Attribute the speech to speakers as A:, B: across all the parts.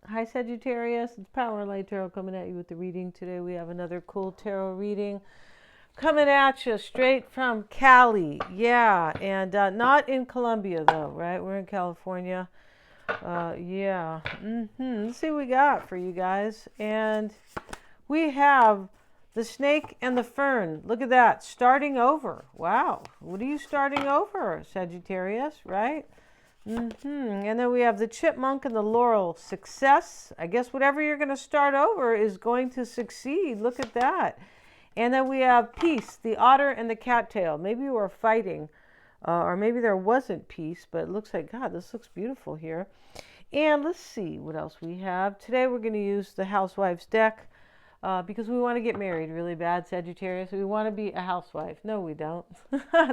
A: Hi Sagittarius, it's Power Light Tarot coming at you with the reading. Today we have another cool tarot reading coming at you straight from Cali. Yeah, and not in Colombia though, right? We're in California. Yeah. Let's see what we got for you guys. And we have the snake and the fern. Look at that, starting over. Wow. What are you starting over, Sagittarius, right? And then we have the chipmunk and the laurel. Success. I guess whatever you're going to start over is going to succeed. Look at that. And then we have peace, the otter and the cattail. Maybe you were fighting, or maybe there wasn't peace, but it looks like, God, this looks beautiful here. And let's see what else we have. Today we're going to use the Housewives deck. Because we want to get married really bad, Sagittarius. We want to be a housewife. No, we don't.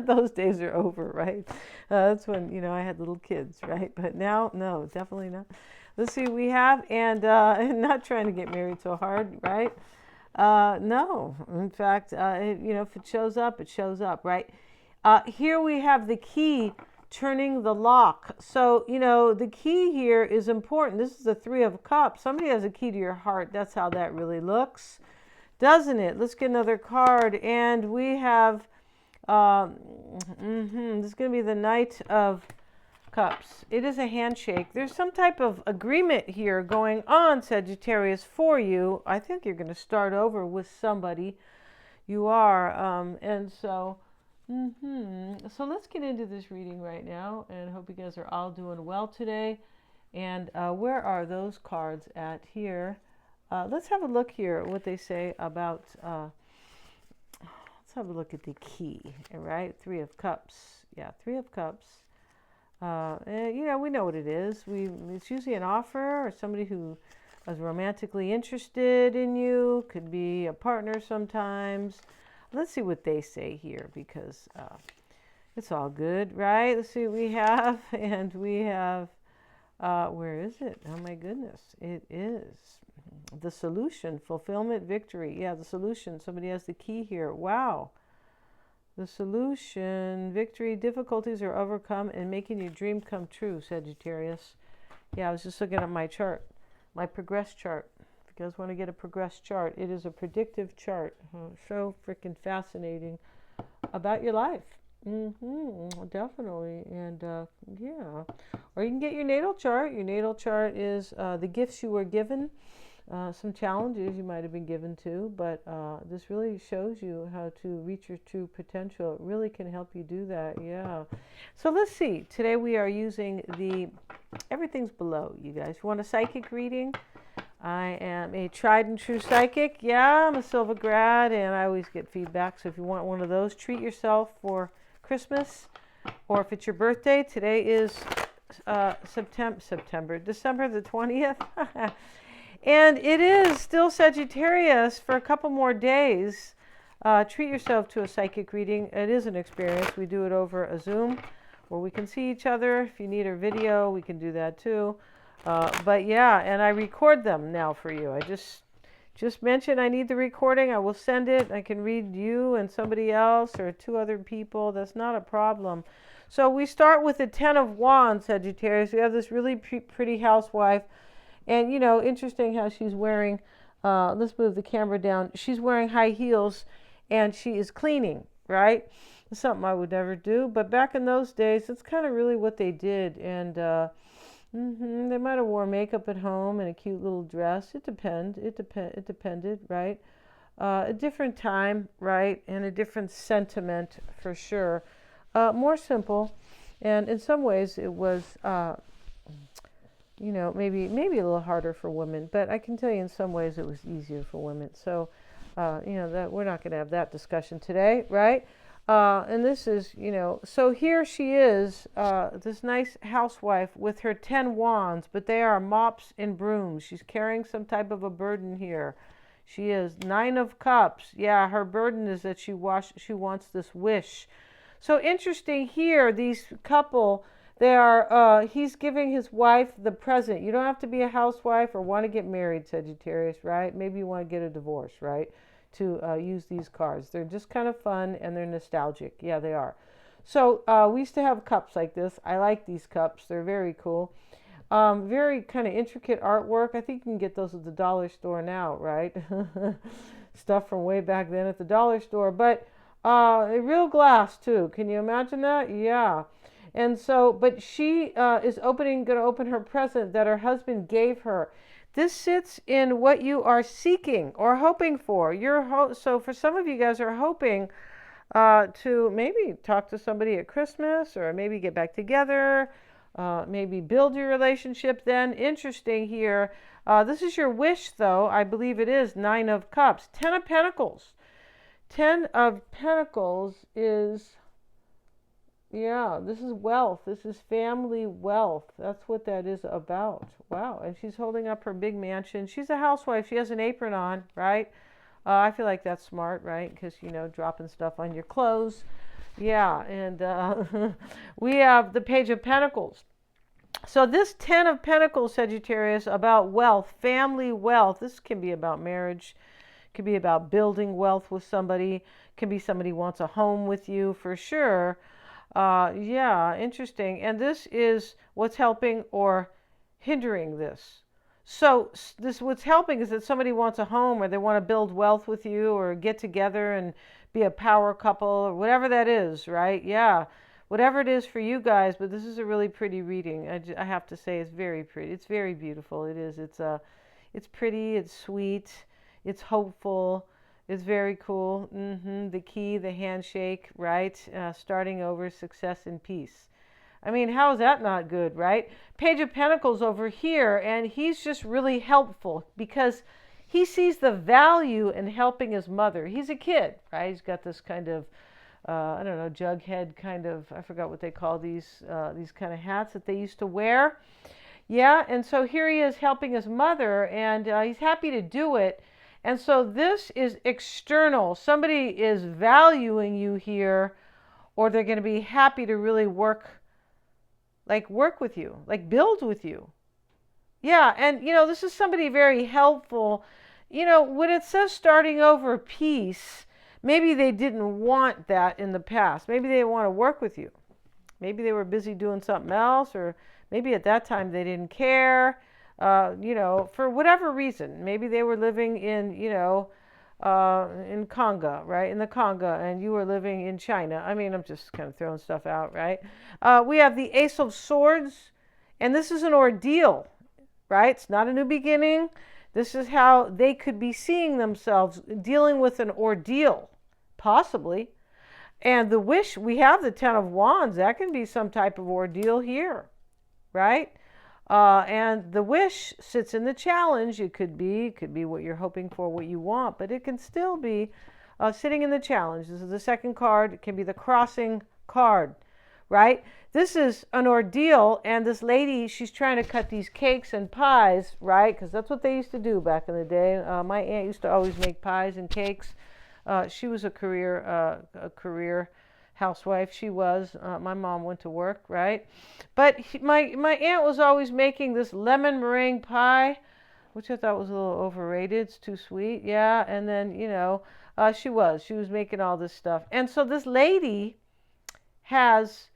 A: Those days are over, right? That's when, I had little kids, right? But now, no, definitely not. Let's see what we have. And not trying to get married so hard, right? No. In fact, if it shows up, it shows up, right? Here we have the key turning the lock. So, the key here is important. This is the Three of Cups. Somebody has a key to your heart. That's how that really looks, doesn't it? Let's get another card. And we have, this is going to be the Knight of Cups. It is a handshake. There's some type of agreement here going on, Sagittarius, for you. I think you're going to start over with somebody. You are. And so... So let's get into this reading right now, and hope you guys are all doing well today. And where are those cards at here? Let's have a look here at what they say about, let's have a look at the key, all right? Three of Cups. Yeah, Three of Cups. And, we know what it is. It's usually an offer or somebody who is romantically interested in you, could be a partner sometimes. Let's see what they say here, because it's all good, right? Let's see what we have. And we have, where is it? Oh my goodness. It is the solution, fulfillment, victory. Yeah, the solution. Somebody has the key here. Wow. The solution, victory, difficulties are overcome and making your dream come true, Sagittarius. Yeah, I was just looking at my chart, my progress chart. If you guys want to get a progress chart, it is a predictive chart. So freaking fascinating about your life. Definitely. And yeah. Or you can get your natal chart. Your natal chart is the gifts you were given, some challenges you might have been given to, but this really shows you how to reach your true potential. It really can help you do that. Yeah. So let's see. Today we are using everything's below, you guys. You want a psychic reading? I am a tried and true psychic. Yeah, I'm a Silva grad, and I always get feedback. So if you want one of those, treat yourself for Christmas, or if it's your birthday. Today is December the 20th. And it is still Sagittarius for a couple more days. Treat yourself to a psychic reading. It is an experience. We do it over a Zoom where we can see each other. If you need a video, we can do that too. But yeah, and I record them now for you. I just mentioned I need the recording. I will send it. I can read you and somebody else or two other people. That's not a problem. So we start with the Ten of Wands, Sagittarius. We have this really pretty housewife. And, interesting how she's wearing, let's move the camera down. She's wearing high heels and she is cleaning, right? It's something I would never do. But back in those days, that's kind of really what they did. And, they might have worn makeup at home and a cute little dress. It depended, right? A different time, right? And a different sentiment for sure. More simple. And in some ways it was, maybe a little harder for women. But I can tell you in some ways it was easier for women. So, that we're not going to have that discussion today, right? And this is, so here she is, this nice housewife with her 10 wands, but they are mops and brooms. She's carrying some type of a burden here. She is 9 of Cups. Yeah, her burden is that she wants this wish. So interesting here, these couple, he's giving his wife the present. You don't have to be a housewife or want to get married, Sagittarius, right? Maybe you want to get a divorce, right? To use these cards. They're just kind of fun and they're nostalgic. Yeah, they are. So we used to have cups like this. I like these cups. They're very cool. Very kind of intricate artwork. I think you can get those at the dollar store now, right? Stuff from way back then at the dollar store. But real glass too. Can you imagine that? Yeah. And so, but she is going to open her present that her husband gave her. This sits in what you are seeking or hoping for. So for some of you guys are hoping to maybe talk to somebody at Christmas, or maybe get back together, maybe build your relationship then. Interesting here. This is your wish, though. I believe it is. 9 of Cups. 10 of Pentacles. 10 of Pentacles is, yeah, this is wealth. This is family wealth. That's what that is about. Wow. And she's holding up her big mansion. She's a housewife. She has an apron on, right? I feel like that's smart, right? Because, dropping stuff on your clothes. Yeah. And we have the Page of Pentacles. So this 10 of Pentacles, Sagittarius, about wealth, family wealth. This can be about marriage. It can be about building wealth with somebody. It can be somebody wants a home with you for sure. Yeah, interesting. And this is what's helping or hindering this. So this what's helping is that somebody wants a home, or they want to build wealth with you, or get together and be a power couple, or whatever that is, right? Yeah, whatever it is for you guys. But this is a really pretty reading. I have to say, it's very pretty. It's very beautiful. It is. It's pretty. It's sweet. It's hopeful. It's very cool. The key, the handshake, right? Starting over, success and peace. I mean, how is that not good, right? Page of Pentacles over here, and he's just really helpful because he sees the value in helping his mother. He's a kid, right? He's got this kind of, I don't know, jughead kind of, I forgot what they call these kind of hats that they used to wear. Yeah, and so here he is helping his mother, and he's happy to do it. And so this is external. Somebody is valuing you here, or they're going to be happy to really work with you, like build with you. Yeah, and this is somebody very helpful. When it says starting over peace, maybe they didn't want that in the past. Maybe they want to work with you. Maybe they were busy doing something else, or maybe at that time they didn't care. For whatever reason. Maybe they were living in Congo, right? In the Congo, and you were living in China. I mean, I'm just kind of throwing stuff out, right? We have the Ace of Swords, and this is an ordeal, right? It's not a new beginning. This is how they could be seeing themselves dealing with an ordeal, possibly. And the wish, we have the 10 of Wands. That can be some type of ordeal here, right? And the wish sits in the challenge. It could be what you're hoping for, what you want, but it can still be sitting in the challenge. This is the second card. It can be the crossing card, right? This is an ordeal, and this lady, she's trying to cut these cakes and pies, right? Because that's what they used to do back in the day. My aunt used to always make pies and cakes. She was a career housewife. She was. My mom went to work, right? But my aunt was always making this lemon meringue pie, which I thought was a little overrated. It's too sweet. Yeah. And then, she was making all this stuff. And so this lady has,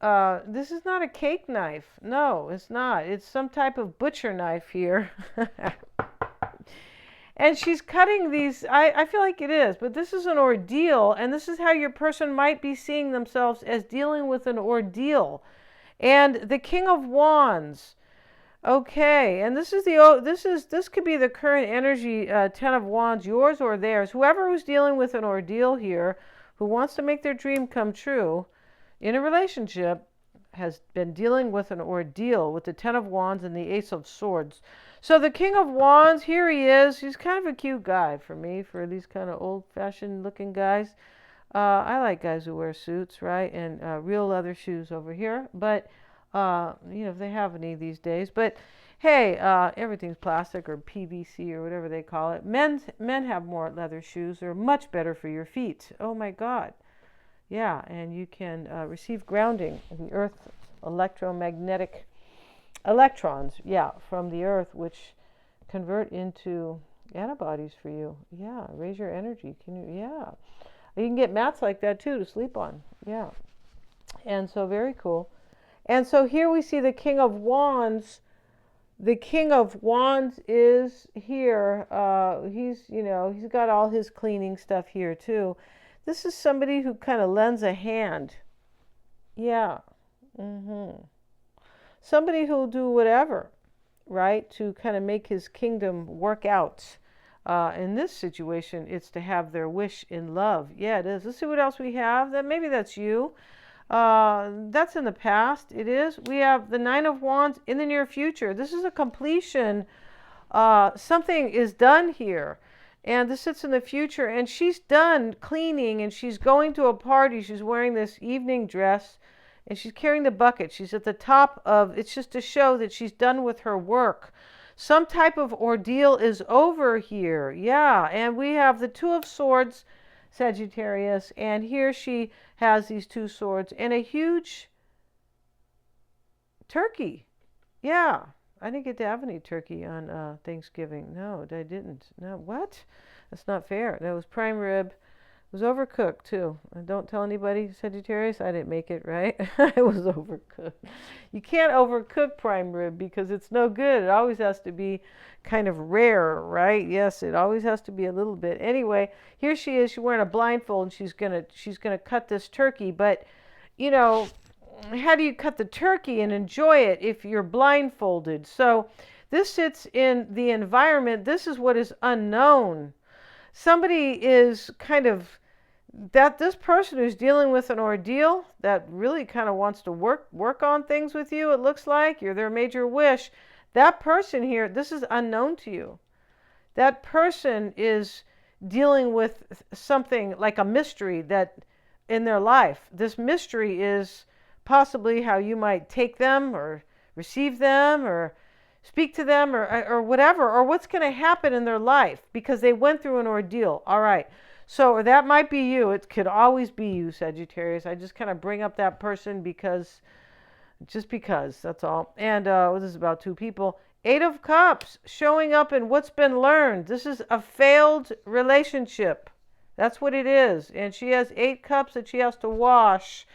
A: this is not a cake knife. No, it's not. It's some type of butcher knife here. And she's cutting these, I feel like it is, but this is an ordeal, and this is how your person might be seeing themselves, as dealing with an ordeal. And the King of Wands, okay, and this could be the current energy, 10 of Wands, yours or theirs. Whoever who's dealing with an ordeal here, who wants to make their dream come true in a relationship, has been dealing with an ordeal with the 10 of Wands and the Ace of Swords. So the King of Wands, here he is. He's kind of a cute guy for me, for these kind of old-fashioned looking guys. I like guys who wear suits, right? And real leather shoes over here. But, if they have any these days. But, hey, everything's plastic or PVC or whatever they call it. Men have more leather shoes. They're much better for your feet. Oh, my God. Yeah, and you can receive grounding in the Earth's electromagnetic electrons, from the Earth, which convert into antibodies for you. Yeah, raise your energy. You can get mats like that too to sleep on. Yeah, and so very cool. And so here we see the King of Wands. The King of Wands is here. He's got all his cleaning stuff here too. This is somebody who kind of lends a hand. Yeah. Somebody who'll do whatever, right, to kind of make his kingdom work out. In this situation, it's to have their wish in love. Yeah, it is. Let's see what else we have. Maybe that's you. That's in the past. It is. We have the Nine of Wands in the near future. This is a completion. Something is done here. And this sits in the future. And she's done cleaning and she's going to a party. She's wearing this evening dress and she's carrying the bucket. She's at the top of, it's just to show that she's done with her work. Some type of ordeal is over here. Yeah. And we have the Two of Swords, Sagittarius. And here she has these two swords and a huge turkey. Yeah. I didn't get to have any turkey on Thanksgiving. No, I didn't. No, what? That's not fair. That was prime rib. It was overcooked too. Don't tell anybody, Sagittarius. I didn't make it, right? It was overcooked. You can't overcook prime rib because it's no good. It always has to be kind of rare, right? Yes, it always has to be a little bit. Anyway, here she is. She's wearing a blindfold and she's gonna cut this turkey. But you know, how do you cut the turkey and enjoy it if you're blindfolded? So this sits in the environment. This is what is unknown. Somebody is kind of, that this person who's dealing with an ordeal that really kind of wants to work on things with you, it looks like you're their major wish. That person here, this is unknown to you. That person is dealing with something like a mystery that in their life. This mystery is possibly how you might take them or receive them or speak to them or whatever, or what's going to happen in their life because they went through an ordeal. All right. So that might be you. It could always be you, Sagittarius. I just kind of bring up that person because, that's all. And this is about two people. Eight of Cups showing up in what's been learned. This is a failed relationship. That's what it is. And she has 8 cups that she has to wash.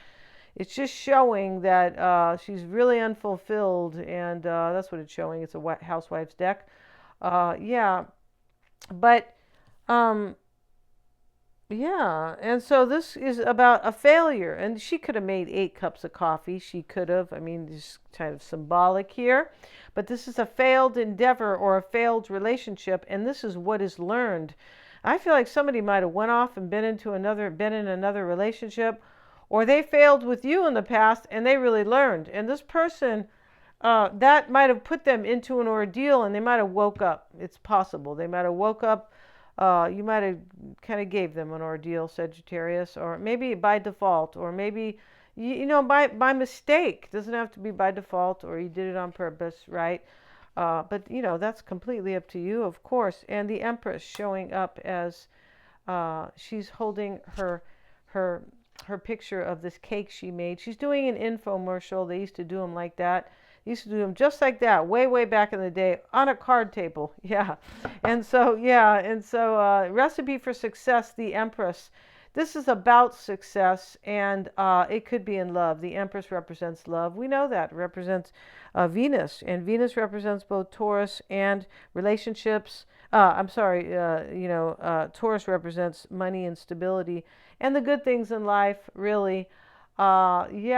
A: It's just showing that she's really unfulfilled, and that's what it's showing. It's a Housewife's deck. Yeah. But, yeah. And so this is about a failure. And she could have made 8 cups of coffee. She could have. I mean, it's kind of symbolic here. But this is a failed endeavor or a failed relationship, and this is what is learned. I feel like somebody might have went off and been in another relationship, or they failed with you in the past and they really learned. And this person, that might have put them into an ordeal and they might have woke up. It's possible. They might have woke up. You might have kind of gave them an ordeal, Sagittarius, or maybe by default, or maybe, by mistake. It doesn't have to be by default, or you did it on purpose, right? But, that's completely up to you, of course. And the Empress showing up as she's holding her picture of this cake she made. She's doing an infomercial. They used to do them like that. They used to do them just like that, way, way back in the day, on a card table. Yeah. And so, Recipe for Success, the Empress. This is about success, and it could be in love. The Empress represents love. We know that. It represents Venus, and Venus represents both Taurus and relationships. Taurus represents money and stability and the good things in life, really. Stability.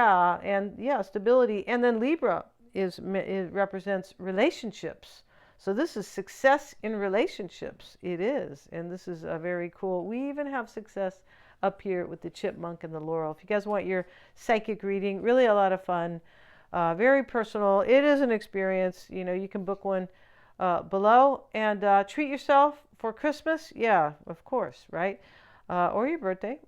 A: And then Libra represents relationships. So this is success in relationships. It is. And this is a very cool. We even have success up here with the chipmunk and the laurel. If you guys want your psychic reading, really a lot of fun. Very personal. It is an experience. You can book one below and treat yourself for Christmas. Yeah, of course, right? Or your birthday.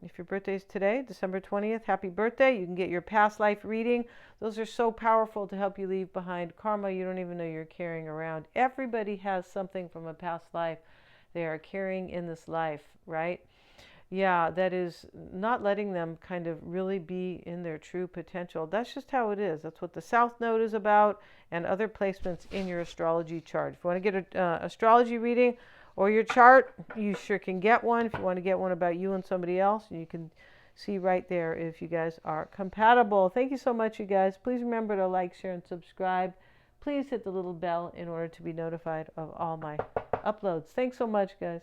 A: If your birthday is today, December 20th, happy birthday. You can get your past life reading. Those are so powerful to help you leave behind karma you don't even know you're carrying around. Everybody has something from a past life they are carrying in this life, right? Yeah, that is not letting them kind of really be in their true potential. That's just how it is. That's what the South Node is about and other placements in your astrology chart. If you want to get an astrology reading or your chart, you sure can get one. If you want to get one about you and somebody else, you can see right there if you guys are compatible. Thank you so much, you guys. Please remember to like, share, and subscribe. Please hit the little bell in order to be notified of all my uploads. Thanks so much, guys.